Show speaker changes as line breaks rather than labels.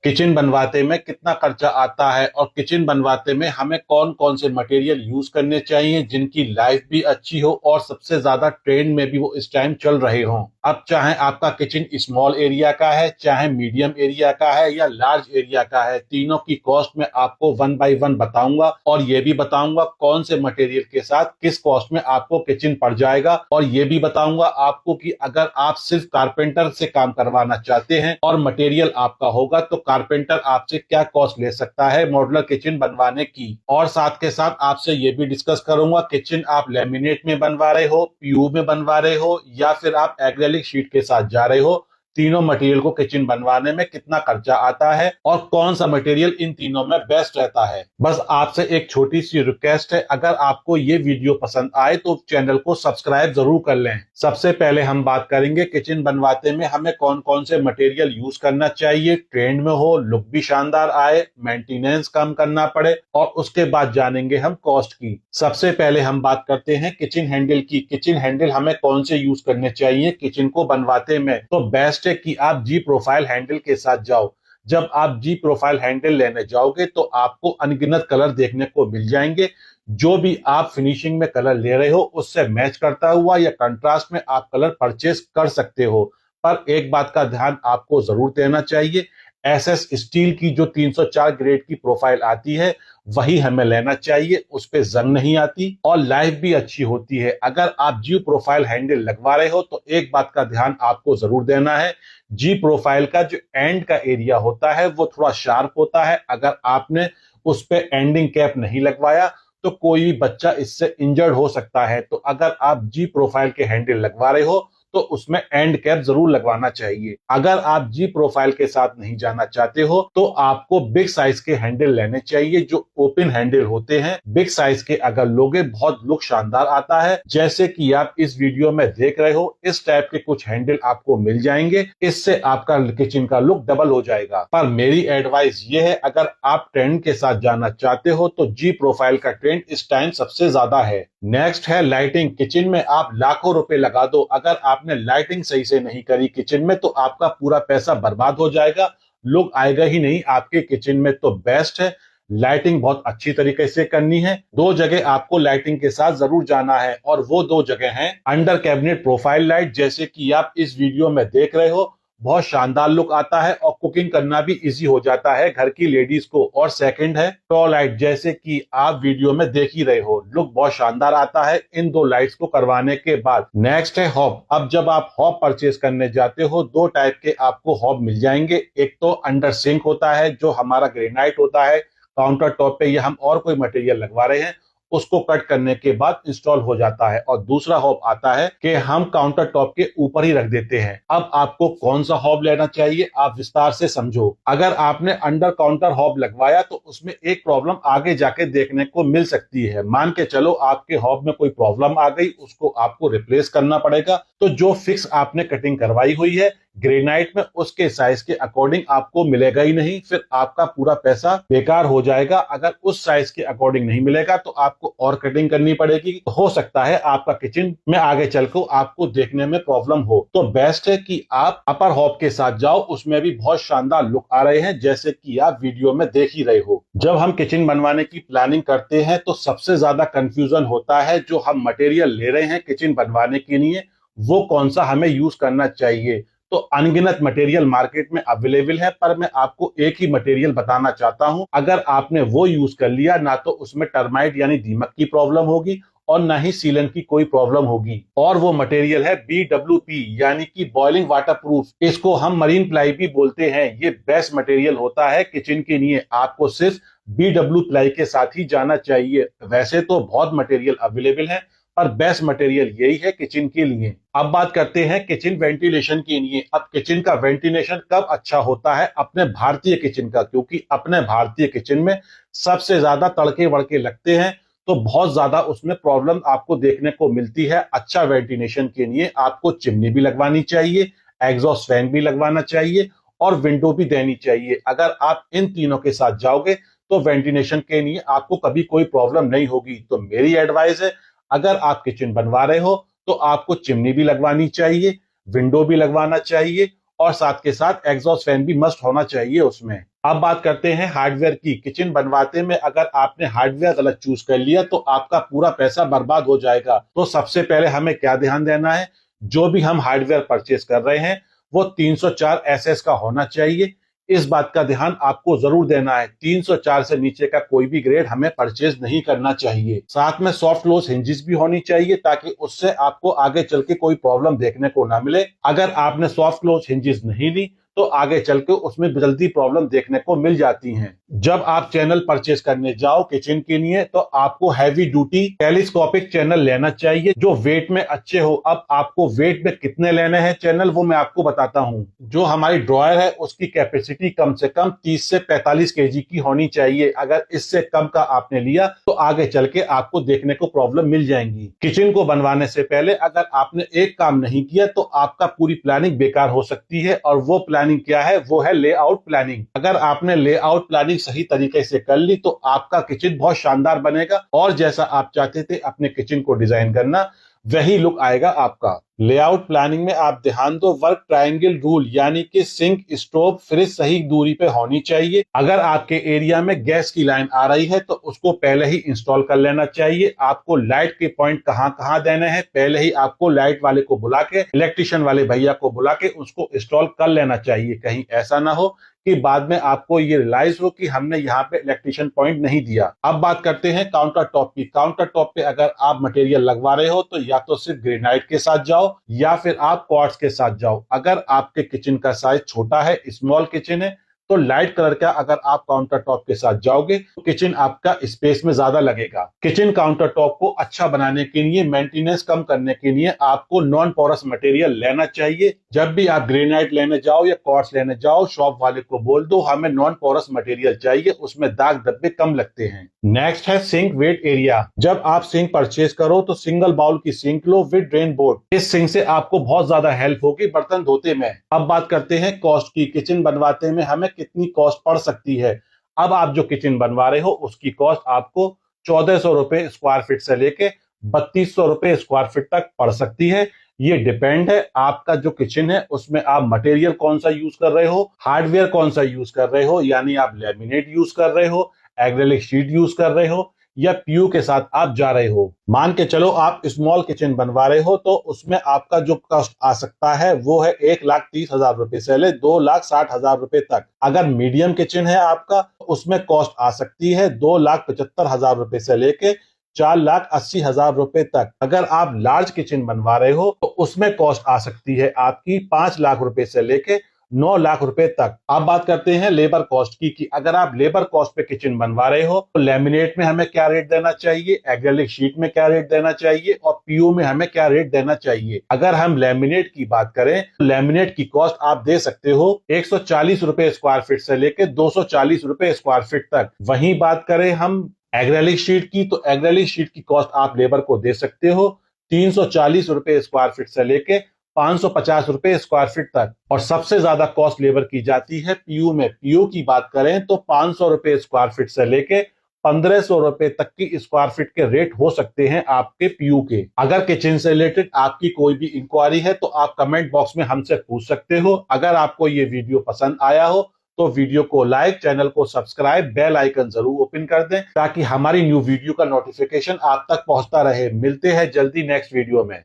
Kitchen बनवाते में कितना खर्चा आता है और किचन बनवाते में हमें कौन कौन से मटेरियल यूज करने चाहिए जिनकी लाइफ भी अच्छी हो और सबसे ज्यादा ट्रेंड में भी वो इस टाइम चल रहे हों। अब चाहे आपका किचन स्मॉल एरिया का है, चाहे मीडियम एरिया का है या लार्ज एरिया का है, तीनों की कॉस्ट में आपको वन बाय वन बताऊंगा और ये भी बताऊंगा कौन से मटेरियल के साथ किस कॉस्ट में आपको किचन पड़ जाएगा। और ये भी बताऊंगा आपको कि अगर आप सिर्फ कारपेंटर से काम करवाना चाहते हैं और मटेरियल आपका होगा तो कारपेंटर आपसे क्या कॉस्ट ले सकता है मॉड्यूलर किचन बनवाने की। और साथ के साथ आपसे ये भी डिस्कस करूंगा किचन आप लेमिनेट में बनवा रहे हो, पीयू में बनवा रहे हो या फिर आप एक्रेलिक शीट के साथ जा रहे हो, तीनों मटेरियल को किचन बनवाने में कितना खर्चा आता है और कौन सा मटेरियल इन तीनों में बेस्ट रहता है। बस आपसे एक छोटी सी रिक्वेस्ट है, अगर आपको ये वीडियो पसंद आए तो चैनल को सब्सक्राइब जरूर कर लें। सबसे पहले हम बात करेंगे किचन बनवाते में हमें कौन कौन से मटेरियल यूज करना चाहिए, ट्रेंड में हो, लुक भी शानदार आए, मेंटेनेंस कम करना पड़े, और उसके बाद जानेंगे हम कॉस्ट की। सबसे पहले हम बात करते हैं किचन हैंडल की। किचन हैंडल हमें कौन से यूज करने चाहिए किचन को बनवाते में। तो बेस्ट है कि आप जी प्रोफाइल हैंडल के साथ जाओ। जब आप जी प्रोफाइल हैंडल लेने जाओगे तो आपको अनगिनत कलर देखने को मिल जाएंगे। जो भी आप फिनिशिंग में कलर ले रहे हो उससे मैच करता हुआ या कंट्रास्ट में आप कलर परचेस कर सकते हो। पर एक बात का ध्यान आपको जरूर देना चाहिए, एसएस स्टील की जो 304 ग्रेड की प्रोफाइल आती है वही हमें लेना चाहिए, उस पे जंग नहीं आती और लाइफ भी अच्छी होती है। अगर आप जी प्रोफाइल हैंडल लगवा रहे हो तो एक बात का ध्यान आपको जरूर देना है, जी प्रोफाइल का जो एंड का एरिया होता है वो थोड़ा शार्प होता है। अगर आपने उस पे एंडिंग कैप नहीं लगवाया तो कोई भी बच्चा इससे इंजर्ड हो सकता है। तो अगर आप जी प्रोफाइल के हैंडल लगवा रहे हो तो उसमें एंड कैप जरूर लगवाना चाहिए। अगर आप जी प्रोफाइल के साथ नहीं जाना चाहते हो तो आपको बिग साइज के हैंडल लेने चाहिए जो ओपन हैंडल होते हैं। बिग साइज के अगर लोगे बहुत लुक शानदार आता है, जैसे कि आप इस वीडियो में देख रहे हो इस टाइप के कुछ हैंडल आपको मिल जाएंगे। इससे आपका किचन का लुक डबल हो जाएगा। पर मेरी एडवाइस ये है, अगर आप ट्रेंड के साथ जाना चाहते हो तो जी प्रोफाइल का ट्रेंड इस टाइम सबसे ज्यादा है। नेक्स्ट है लाइटिंग। किचन में आप लाखों रुपए लगा दो, अगर आपने लाइटिंग सही से नहीं करी किचन में तो आपका पूरा पैसा बर्बाद हो जाएगा, लुक आएगा ही नहीं आपके किचन में। तो बेस्ट है लाइटिंग बहुत अच्छी तरीके से करनी है। दो जगह आपको लाइटिंग के साथ जरूर जाना है और वो दो जगह हैं अंडर कैबिनेट प्रोफाइल लाइट, जैसे कि आप इस वीडियो में देख रहे हो, बहुत शानदार लुक आता है और कुकिंग करना भी इजी हो जाता है घर की लेडीज को। और सेकंड है टॉ लाइट, जैसे कि आप वीडियो में देख ही रहे हो, लुक बहुत शानदार आता है इन दो लाइट्स को करवाने के बाद। नेक्स्ट है हॉब। अब जब आप हॉब परचेज करने जाते हो दो टाइप के आपको हॉब मिल जाएंगे। एक तो अंडर सिंक होता है जो हमारा ग्रेनाइट होता है, काउंटर टॉप पे या हम और कोई मटेरियल लगवा रहे हैं उसको कट करने के बाद इंस्टॉल हो जाता है। और दूसरा हॉब आता है कि हम काउंटर टॉप के ऊपर ही रख देते हैं। अब आपको कौन सा हॉब लेना चाहिए आप विस्तार से समझो। अगर आपने अंडर काउंटर हॉब लगवाया तो उसमें एक प्रॉब्लम आगे जाके देखने को मिल सकती है। मान के चलो आपके हॉब में कोई प्रॉब्लम आ गई, उसको आपको रिप्लेस करना पड़ेगा, तो जो फिक्स आपने कटिंग करवाई हुई है ग्रेनाइट में उसके साइज के अकॉर्डिंग आपको मिलेगा ही नहीं, फिर आपका पूरा पैसा बेकार हो जाएगा। अगर उस साइज के अकॉर्डिंग नहीं मिलेगा तो आपको और कटिंग करनी पड़ेगी, हो सकता है आपका किचन में आगे चलकर आपको देखने में प्रॉब्लम हो। तो बेस्ट है कि आप अपर हॉब के साथ जाओ, उसमें भी बहुत शानदार लुक आ रहे हैं जैसे कि आप वीडियो में देख ही रहे हो। जब हम किचन बनवाने की प्लानिंग करते हैं तो सबसे ज्यादा कंफ्यूजन होता है जो हम मटेरियल ले रहे हैं किचन बनवाने के लिए वो कौन सा हमें यूज करना चाहिए। तो अनगिनत मटेरियल मार्केट में अवेलेबल है, पर मैं आपको एक ही मटेरियल बताना चाहता हूं। अगर आपने वो यूज कर लिया ना तो उसमें टर्माइट यानी दीमक की प्रॉब्लम होगी और ना ही सीलन की कोई प्रॉब्लम होगी। और वो मटेरियल है BWP यानी कि बॉइलिंग वाटर प्रूफ। इसको हम मरीन प्लाई भी बोलते हैं। ये बेस्ट मटेरियल होता है किचन के लिए। आपको सिर्फ BW प्लाई के साथ ही जाना चाहिए। वैसे तो बहुत मटेरियल अवेलेबल है पर बेस्ट मटेरियल यही है किचन के लिए। अब बात करते हैं किचन वेंटिलेशन के लिए। अब किचन का वेंटिलेशन कब अच्छा होता है अपने भारतीय किचन का, क्योंकि अपने भारतीय किचन में सबसे ज्यादा तड़के वड़के लगते हैं तो बहुत ज्यादा उसमें प्रॉब्लम आपको देखने को मिलती है। अच्छा वेंटिलेशन के लिए आपको चिमनी भी लगवानी चाहिए, एग्जॉस्ट फैन भी लगवाना चाहिए और विंडो भी देनी चाहिए। अगर आप इन तीनों के साथ जाओगे तो वेंटिलेशन के लिए आपको कभी कोई प्रॉब्लम नहीं होगी। तो मेरी एडवाइस है, अगर आप किचन बनवा रहे हो तो आपको चिमनी भी लगवानी चाहिए, विंडो भी लगवाना चाहिए और साथ के साथ एग्जॉस्ट फैन भी मस्ट होना चाहिए उसमें। अब बात करते हैं हार्डवेयर की। किचन बनवाते में अगर आपने हार्डवेयर गलत चूज कर लिया तो आपका पूरा पैसा बर्बाद हो जाएगा। तो सबसे पहले हमें क्या ध्यान देना है, जो भी हम हार्डवेयर परचेज कर रहे हैं वो 304 एसएस का होना चाहिए। इस बात का ध्यान आपको जरूर देना है, 304 से नीचे का कोई भी ग्रेड हमें परचेज नहीं करना चाहिए। साथ में सॉफ्ट क्लोज हिंजेस भी होनी चाहिए ताकि उससे आपको आगे चल के कोई प्रॉब्लम देखने को ना मिले। अगर आपने सॉफ्ट क्लोज हिंजेस नहीं ली तो आगे चल के उसमें जल्दी प्रॉब्लम देखने को मिल जाती हैं। जब आप चैनल परचेज करने जाओ किचन के लिए तो आपको हैवी ड्यूटी टेलीस्कोपिक चैनल लेना चाहिए जो वेट में अच्छे हो। अब आपको वेट में कितने लेने हैं चैनल वो मैं आपको बताता हूं। जो हमारी ड्रॉयर है उसकी कैपेसिटी कम से कम 30 से 45 केजी की होनी चाहिए। अगर इससे कम का आपने लिया तो आगे चल के आपको देखने को प्रॉब्लम मिल जाएंगी। किचन को बनवाने से पहले अगर आपने एक काम नहीं किया तो आपका पूरी प्लानिंग बेकार हो सकती है। और वो प्लानिंग क्या है, वो है लेआउट प्लानिंग। अगर आपने लेआउट प्लानिंग सही तरीके से कर ली तो आपका किचन बहुत शानदार बनेगा और जैसा आप चाहते थे अपने किचन को डिजाइन करना वही लुक आएगा आपका। लेआउट प्लानिंग में आप ध्यान दो वर्क ट्रायंगल रूल, यानी कि सिंक, स्टोव, फ्रिज सही दूरी पे होनी चाहिए। अगर आपके एरिया में गैस की लाइन आ रही है तो उसको पहले ही इंस्टॉल कर लेना चाहिए। आपको लाइट के पॉइंट कहां कहां देने हैं पहले ही आपको लाइट वाले को बुला के, इलेक्ट्रिशियन वाले भैया को बुला के उसको इंस्टॉल कर लेना चाहिए। कहीं ऐसा ना हो कि बाद में आपको ये रियलाइज हो कि हमने यहाँ पे इलेक्ट्रिशियन पॉइंट नहीं दिया। अब बात करते हैं काउंटर टॉप की। काउंटर टॉप पे अगर आप मटेरियल लगवा रहे हो तो या तो सिर्फ ग्रेनाइट के साथ जाओ या फिर आप क्वार्ट्ज के साथ जाओ। अगर आपके किचन का साइज छोटा है, स्मॉल किचन है, तो लाइट कलर का अगर आप काउंटर टॉप के साथ जाओगे तो किचन आपका स्पेस में ज्यादा लगेगा। किचन काउंटर टॉप को अच्छा बनाने के लिए, मेंटेनेंस कम करने के लिए आपको नॉन पोरस मटेरियल लेना चाहिए। जब भी आप ग्रेनाइट लेने जाओ या क्वार्ट्ज लेने जाओ शॉप वाले को बोल दो हमें नॉन पोरस मटेरियल चाहिए, उसमें दाग धब्बे कम लगते हैं। नेक्स्ट है सिंक वेट एरिया। जब आप सिंक परचेज करो तो सिंगल बाउल की सिंक लो विद ड्रेन बोर्ड। इस सिंक से आपको बहुत ज्यादा हेल्प होगी बर्तन धोते में। अब बात करते हैं कॉस्ट की। किचन बनवाते में हमें कितनी कॉस्ट पड़ सकती है। अब आप जो किचन बनवा रहे हो उसकी कॉस्ट आपको 1400 रुपए स्क्वायर फीट से लेके 3200 रुपए स्क्वायर फीट तक पड़ सकती है। ये डिपेंड है आपका जो किचन है उसमें आप मटेरियल कौन सा यूज कर रहे हो, हार्डवेयर कौन सा यूज कर रहे हो, यानी आप लैमिनेट यूज कर रहे हो, एक्रेलिक शीट यूज कर रहे हो या पीयू के साथ आप जा रहे हो। मान के चलो आप स्मॉल किचन बनवा रहे हो तो उसमें आपका जो कॉस्ट आ सकता है वो है 1,30,000 रुपए से ले 2,60,000 रुपए तक। अगर मीडियम किचन है आपका उसमें कॉस्ट आ सकती है 2,75,000 रुपए से लेके 4,80,000 रुपए तक। अगर आप लार्ज किचन बनवा रहे हो तो उसमें कॉस्ट आ सकती है आपकी 5 लाख रुपए से लेके 9 लाख रुपए तक। अब बात करते हैं लेबर कॉस्ट की कि अगर आप लेबर कॉस्ट पे किचन बनवा रहे हो तो लैमिनेट में हमें क्या रेट देना चाहिए, एक्रेलिक शीट में क्या रेट देना चाहिए और पीयू में हमें क्या रेट देना चाहिए। अगर हम लैमिनेट की बात करें तो लैमिनेट की कॉस्ट आप दे सकते हो 140 रुपए स्क्वायर फीट से लेकर 240 रुपए स्क्वायर फीट तक। वहीं बात करें हम एक्रेलिक शीट की तो एक्रेलिक शीट की कॉस्ट आप लेबर को दे सकते हो 340 रुपए स्क्वायर फीट से लेके 550 रुपए स्क्वायर फीट तक। और सबसे ज्यादा कॉस्ट लेबर की जाती है पीयू में। पीयू की बात करें तो 500 रुपए स्क्वायर फीट से लेके 1500 रुपए तक की स्क्वायर फीट के रेट हो सकते हैं आपके पीयू के। अगर किचन से रिलेटेड आपकी कोई भी इंक्वायरी है तो आप कमेंट बॉक्स में हमसे पूछ सकते हो। अगर आपको ये वीडियो पसंद आया हो तो वीडियो को लाइक, चैनल को सब्सक्राइब, बेल आइकन जरूर ओपन कर दें ताकि हमारी न्यू वीडियो का नोटिफिकेशन आप तक पहुंचता रहे। मिलते हैं जल्दी नेक्स्ट वीडियो में।